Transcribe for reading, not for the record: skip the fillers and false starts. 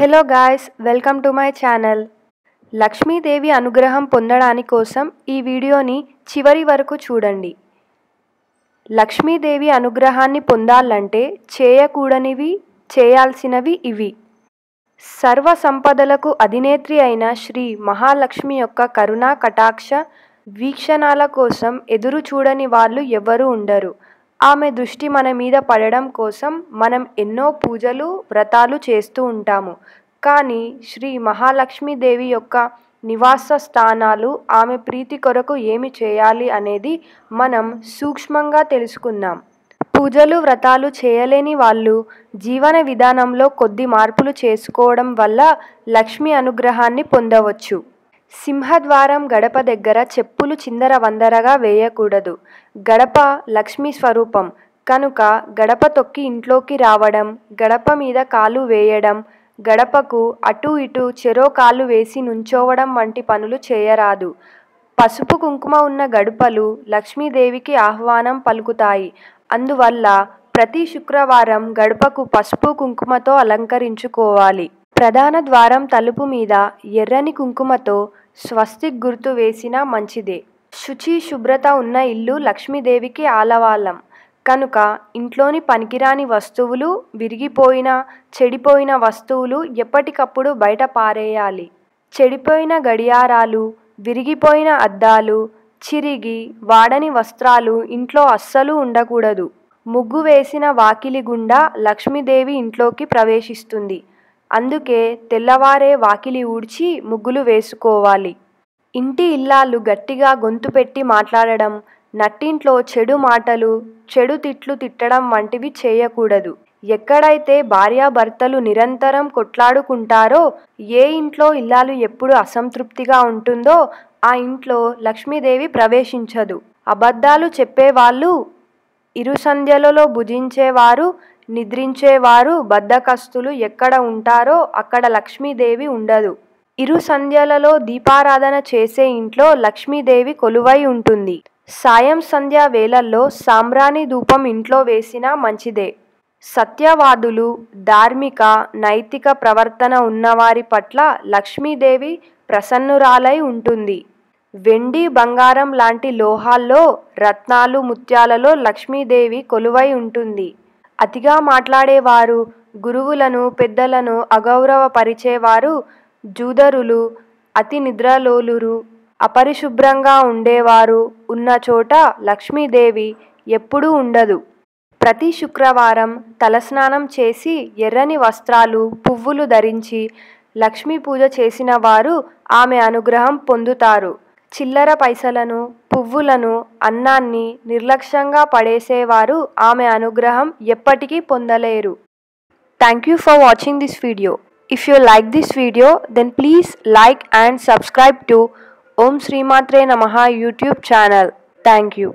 Hello guys, welcome to my channel. Lakshmidevi అనుగ్రహం పొందడానికి కోసం ఈ వీడియోని చివరి వరకు చూడండి. లక్ష్మీదేవి అనుగ్రహాన్ని పొందాలంటే చేయకూడనివి, చేయాల్సినవి ఇవి. సర్వ సంపదలకు అధినేత్రి అయిన శ్రీ మహాలక్ష్మి యొక్క కరుణా కటాక్ష వీక్షణాల కోసం ఎదురు చూడని వాళ్ళు ఎవరూ ఉండరు. ఆమె దృష్టి మన మీద పడడం కోసం మనం ఎన్నో పూజలు, వ్రతాలు చేస్తూ ఉంటాము. కానీ శ్రీ మహాలక్ష్మీదేవి యొక్క నివాస స్థానాలు, ఆమె ప్రీతి కొరకు ఏమి చేయాలి అనేది మనం సూక్ష్మంగా తెలుసుకుందాం. పూజలు, వ్రతాలు చేయలేని వాళ్ళు జీవన విధానంలో కొద్ది మార్పులు చేసుకోవడం వల్ల లక్ష్మీ అనుగ్రహాన్ని పొందవచ్చు. సింహద్వారం గడప దగ్గర చెప్పులు చిందరవందరగా వేయకూడదు. గడప లక్ష్మీ స్వరూపం కనుక గడప తొక్కి ఇంట్లోకి రావడం, గడప మీద కాలు వేయడం, గడపకు అటు ఇటు చెరో కాలు వేసి నుంచోవడం వంటి పనులు చేయరాదు. పసుపు కుంకుమ ఉన్న గడపలు లక్ష్మీదేవికి ఆహ్వానం పలుకుతాయి. అందువల్ల ప్రతి శుక్రవారం గడపకు పసుపు కుంకుమతో అలంకరించుకోవాలి. ప్రధాన ద్వారం తలుపు మీద ఎర్రని కుంకుమతో స్వస్తిక్ గుర్తు వేసినా మంచిదే. శుచి, శుభ్రత ఉన్న ఇల్లు లక్ష్మీదేవికి ఆలవాలం కనుక ఇంట్లోని పనికిరాని వస్తువులు, విరిగిపోయిన, చెడిపోయిన వస్తువులు ఎప్పటికప్పుడు బయట పారేయాలి. చెడిపోయిన గడియారాలు, విరిగిపోయిన అద్దాలు, చిరిగి వాడని వస్త్రాలు ఇంట్లో అస్సలు ఉండకూడదు. ముగ్గు వేసిన వాకిలి గుండా లక్ష్మీదేవి ఇంట్లోకి ప్రవేశిస్తుంది. అందుకే తెల్లవారే వాకిలి ఊడ్చి ముగ్గులు వేసుకోవాలి. ఇంటి ఇల్లాలు గట్టిగా గొంతు పెట్టి మాట్లాడడం, నట్టింట్లో చెడు మాటలు, చెడు తిట్లు తిట్టడం వంటివి చేయకూడదు. ఎక్కడైతే భార్యాభర్తలు నిరంతరం కొట్లాడుకుంటారో, ఏ ఇంట్లో ఇల్లాలు ఎప్పుడు అసంతృప్తిగా ఉంటుందో ఆ ఇంట్లో లక్ష్మీదేవి ప్రవేశించదు. అబద్ధాలు చెప్పేవాళ్ళు, ఇరు సంధ్యలలో భుజించేవారు, నిద్రించేవారు, బద్ధకస్తులు ఎక్కడ ఉంటారో అక్కడ లక్ష్మీదేవి ఉండదు. ఇరు సంధ్యలలో దీపారాధన చేసే ఇంట్లో లక్ష్మీదేవి కొలువై ఉంటుంది. సాయం సంధ్యా వేళల్లో సాంబ్రాణి ధూపం ఇంట్లో వేసినా మంచిదే. సత్యవాదులు, ధార్మిక, నైతిక ప్రవర్తన ఉన్నవారి పట్ల లక్ష్మీదేవి ప్రసన్నురాలై ఉంటుంది. వెండి, బంగారం లాంటి లోహాల్లో, రత్నాలు, ముత్యాలలో లక్ష్మీదేవి కొలువై ఉంటుంది. అతిగా మాట్లాడేవారు, గురువులను, పెద్దలను అగౌరవపరిచేవారు, జూదరులు, అతి నిద్రలోలురు, అపరిశుభ్రంగా ఉండేవారు ఉన్న చోట లక్ష్మీదేవి ఎప్పుడూ ఉండదు. ప్రతి శుక్రవారం తలస్నానం చేసి ఎర్రని వస్త్రాలు, పువ్వులు ధరించి లక్ష్మీ పూజ చేసిన వారు ఆమె అనుగ్రహం పొందుతారు. చిల్లర పైసలను, పువ్వులను, అన్నాన్ని నిర్లక్ష్యంగా పడేసేవారు ఆమె అనుగ్రహం ఎప్పటికీ పొందలేరు. Thank you for watching this video. If you like this video, then please like and subscribe to Om Sri Matre Namaha YouTube channel. Thank you.